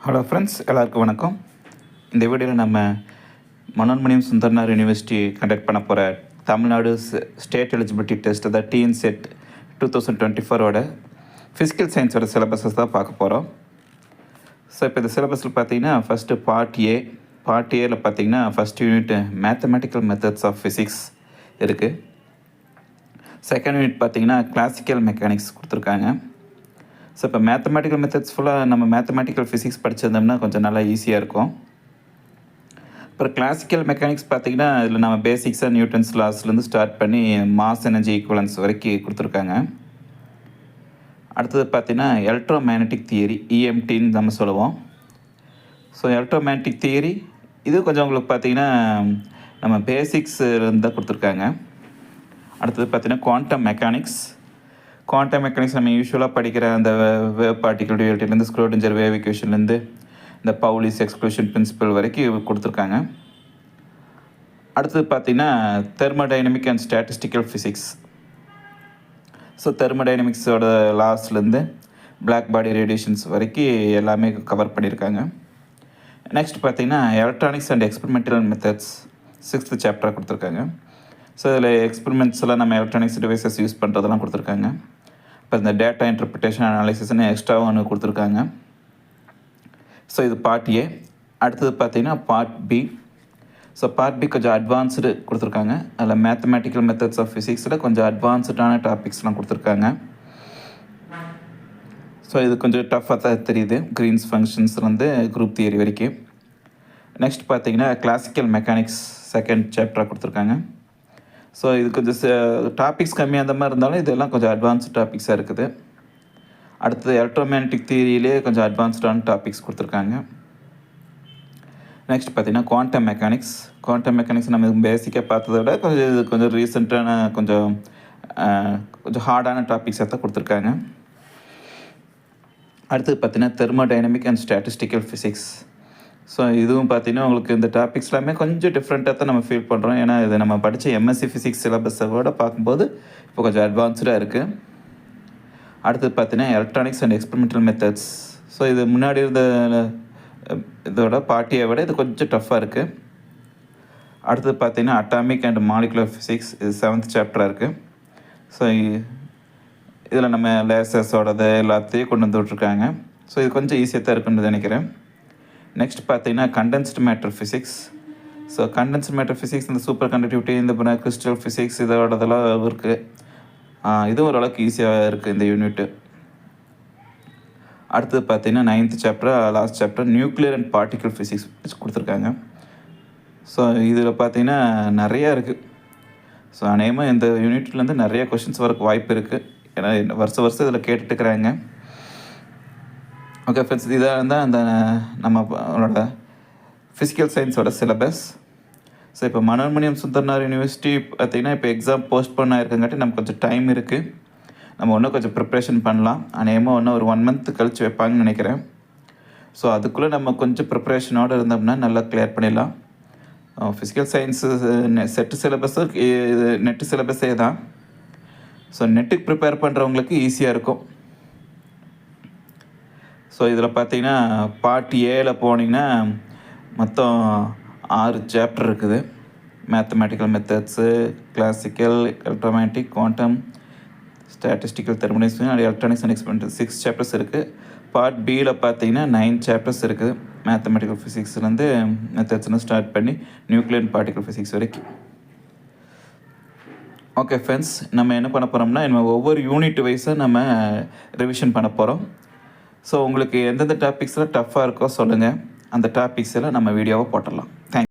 Hello friends, எல்லாருக்கும் வணக்கம். இந்த வீடியோவில் நம்ம மனோன்மணியம் சுந்தரனார் யூனிவர்சிட்டி கண்டக்ட் பண்ண போகிற தமிழ்நாடு ஸ்டேட் எலிஜிபிலிட்டி டெஸ்ட், அதாவது டிஎன்செட் 2024 ஃபிசிக்கல் சயின்ஸோட சிலபஸஸ் தான் பார்க்க போகிறோம். ஸோ இப்போ இந்த சிலபஸில் பார்த்தீங்கன்னா ஃபஸ்ட்டு பார்ட் ஏல பார்த்தீங்கன்னா first unit mathematical methods of physics இருக்குது. செகண்ட் யூனிட் பார்த்தீங்கன்னா கிளாசிக்கல் மெக்கானிக்ஸ் கொடுத்துருக்காங்க. ஸோ இப்போ மேத்தமெட்டிக்கல் மெத்தட்ஸ் ஃபுல்லாக நம்ம மேத்தமெட்டிக்கல் ஃபிசிக்ஸ் படிச்சிருந்தோம்னா கொஞ்சம் நல்லா ஈஸியாக இருக்கும். அப்புறம் கிளாசிக்கல் மெக்கானிக்ஸ் பார்த்திங்கன்னா இதில் நம்ம பேசிக்ஸாக நியூட்டன்ஸ் லாஸ்லேருந்து ஸ்டார்ட் பண்ணி மாஸ் எனர்ஜி ஈக்குவலன்ஸ் வரைக்கும் கொடுத்துருக்காங்க. அடுத்தது பார்த்திங்கன்னா எலக்ட்ரோ மேக்னட்டிக் தியரி, இஎம்டின்னு நம்ம சொல்லுவோம். ஸோ எலக்ட்ரோ மேக்னட்டிக் தியரி இது கொஞ்சம் உங்களுக்கு பார்த்திங்கன்னா நம்ம பேசிக்ஸ்லேருந்து தான் கொடுத்துருக்காங்க. அடுத்தது பார்த்திங்கன்னா குவாண்டம் மெக்கானிக்ஸ் நம்ம யூஸ்வலாக படிக்கிற அந்த வேவ் பார்ட்டிகல் டியூவலிட்டிலேருந்து ஸ்க்ரோடிஞ்சர் வேவ் ஈக்குவேஷன்லேருந்து இந்த பவுலிஸ் எக்ஸ்க்ளூஷன் பிரின்சிபல் வரைக்கும் கொடுத்துருக்காங்க. அடுத்தது பார்த்திங்கன்னா thermodynamic and statistical physics. So தெர்மோடைனமிக்ஸோட லாஸ்லேருந்து பிளாக் பாடி ரேடியேஷன்ஸ் வரைக்கும் எல்லாமே கவர் பண்ணியிருக்காங்க. நெக்ஸ்ட் பார்த்திங்கன்னா electronics and experimental methods 6th சாப்டராக கொடுத்துருக்காங்க. ஸோ இதில் எக்ஸ்பெரிமெண்ட்ஸ் எல்லாம் நம்ம எலக்ட்ரானிக்ஸ் டிவைசஸ் யூஸ் பண்ணுறதெல்லாம் கொடுத்துருக்காங்க. இப்போ இந்த டேட்டா இன்டர்பிரிட்டேஷன் அனாலிசிஸ்னு எக்ஸ்ட்ராவும் ஒன்று கொடுத்துருக்காங்க. ஸோ இது பார்ட் ஏ. அடுத்தது பார்த்திங்கன்னா part B. So part B கொஞ்சம் அட்வான்ஸ்டு கொடுத்துருக்காங்க. அதில் மேத்தமெட்டிக்கல் மெத்தட்ஸ் ஆஃப் ஃபிசிக்ஸில் கொஞ்சம் அட்வான்ஸ்டான டாபிக்ஸ்லாம் கொடுத்துருக்காங்க. ஸோ இது கொஞ்சம் டஃப்பாக தான் தெரியுது. க்ரீன்ஸ் ஃபங்க்ஷன்ஸ்லேருந்து குரூப் தியரி வரைக்கும். நெக்ஸ்ட் பார்த்திங்கன்னா கிளாசிக்கல் மெக்கானிக்ஸ் 2nd சாப்டராக கொடுத்துருக்காங்க. ஸோ இது கொஞ்சம் டாபிக்ஸ் கம்மியாக அந்த மாதிரி இருந்தாலும் இதெல்லாம் கொஞ்சம் அட்வான்ஸ்டு டாபிக்ஸாக இருக்குது. அடுத்தது எலக்ட்ரோமேக்னட்டிக் தியரியிலே கொஞ்சம் அட்வான்ஸ்டான டாபிக்ஸ் கொடுத்துருக்காங்க. நெக்ஸ்ட் பார்த்திங்கன்னா குவாண்டம் மெக்கானிக்ஸ் நம்ம பேசிக்காக பார்த்ததை விட கொஞ்சம் ரீசெண்டான கொஞ்சம் ஹார்டான டாபிக்ஸாக தான் கொடுத்துருக்காங்க. அடுத்தது பார்த்திங்கன்னா thermodynamic and statistical physics. So இதுவும் பார்த்திங்கன்னா உங்களுக்கு இந்த டாபிக்ஸ் எல்லாமே கொஞ்சம் டிஃப்ரெண்ட்டாக தான் நம்ம ஃபீல் பண்ணுறோம். ஏன்னா இது நம்ம படித்த எம்எஸ்சி ஃபிசிக்ஸ் சிலபஸோட பார்க்கும்போது இப்போ கொஞ்சம் அட்வான்ஸ்டாக இருக்குது. அடுத்தது பார்த்திங்கன்னா electronics and experimental methods. So இது முன்னாடி இருந்த இதோட பார்ட்டியை விட இது கொஞ்சம் டஃப்பாக இருக்குது. அடுத்தது பார்த்திங்கன்னா அட்டாமிக் அண்ட் மாலிகுலர் ஃபிசிக்ஸ், இது 7th சாப்டராக இருக்குது. ஸோ இதில் நம்ம லேசர்ஸோடது எல்லாத்தையும் கொண்டு வந்து விட்ருக்காங்க. ஸோ இது கொஞ்சம் ஈஸியாக தான் இருக்குன்னு நினைக்கிறேன். நெக்ஸ்ட் பார்த்தீங்கன்னா condensed matter physics. So condensed matter physics இந்த சூப்பர் கண்டக்டிவிட்டி, இந்த கிறிஸ்டல் ஃபிசிக்ஸ் இதோடதெல்லாம் இருக்குது. இதுவும் ஓரளவுக்கு ஈஸியாக இருக்குது இந்த யூனிட்டு. அடுத்தது பார்த்தீங்கன்னா 9th chapter, last chapter nuclear and particle physics கொடுத்துருக்காங்க. ஸோ இதில் பார்த்தீங்கன்னா நிறையா இருக்குது. ஸோ அநேகமாக இந்த யூனிட்லேருந்து நிறைய கொஷின்ஸ் வரக்கு வாய்ப்பு இருக்குது. ஏன்னா வருஷம் இதில் கேட்டுட்டுருக்குறாங்க. ஓகே ஃப்ரெண்ட்ஸ், இதாக இருந்தால் அந்த நம்மளோட ஃபிசிக்கல் சயின்ஸோட சிலபஸ். ஸோ இப்போ மனோன்மணியம் சுந்தரனார் யூனிவர்சிட்டி பார்த்திங்கன்னா இப்போ எக்ஸாம் போஸ்ட்போன் ஆகிருக்கங்காட்டி நமக்கு கொஞ்சம் டைம் இருக்குது. நம்ம இன்னும் கொஞ்சம் ப்ரிப்ரேஷன் பண்ணலாம். அநேகமாக இன்னும் ஒரு 1 month கழித்து வைப்பாங்கன்னு நினைக்கிறேன். ஸோ அதுக்குள்ளே நம்ம கொஞ்சம் ப்ரிப்ரேஷனோடு இருந்தோம்னா நல்லா கிளியர் பண்ணிடலாம். ஃபிசிக்கல் சயின்ஸு செட்டு சிலபஸு இது நெட்டு சிலபஸே தான். ஸோ நெட்டுக்கு ப்ரிப்பேர் பண்ணுறவங்களுக்கு ஈஸியாக இருக்கும். ஸோ இதில் பார்த்தீங்கன்னா பார்ட் ஏல போனீங்கன்னா மொத்தம் 6 சாப்டர் இருக்குது. Mathematical methods, classical, எலக்ட்ரோமேட்டிக், quantum, statistical, thermodynamics and electronics and experimental 6 chapters இருக்குது. பார்ட் பியில் பார்த்தீங்கன்னா 9 சாப்டர்ஸ் இருக்குது. மேத்தமெட்டிக்கல் ஃபிசிக்ஸ்லேருந்து மெத்தட்ஸ்னு ஸ்டார்ட் பண்ணி நியூக்ளியர் அண்ட் பார்ட்டிகல் ஃபிசிக்ஸ் வரைக்கும். ஓகே ஃப்ரெண்ட்ஸ், நம்ம என்ன பண்ண போகிறோம்னா நம்ம ஒவ்வொரு யூனிட் வைஸாக நம்ம ரிவிஷன் பண்ண போகிறோம். ஸோ உங்களுக்கு எந்தெந்த டாபிக்ஸில் டஃப்பாக இருக்கோ சொல்லுங்கள். அந்த டாபிக்ஸில் நம்ம வீடியோவை போட்டுடலாம்.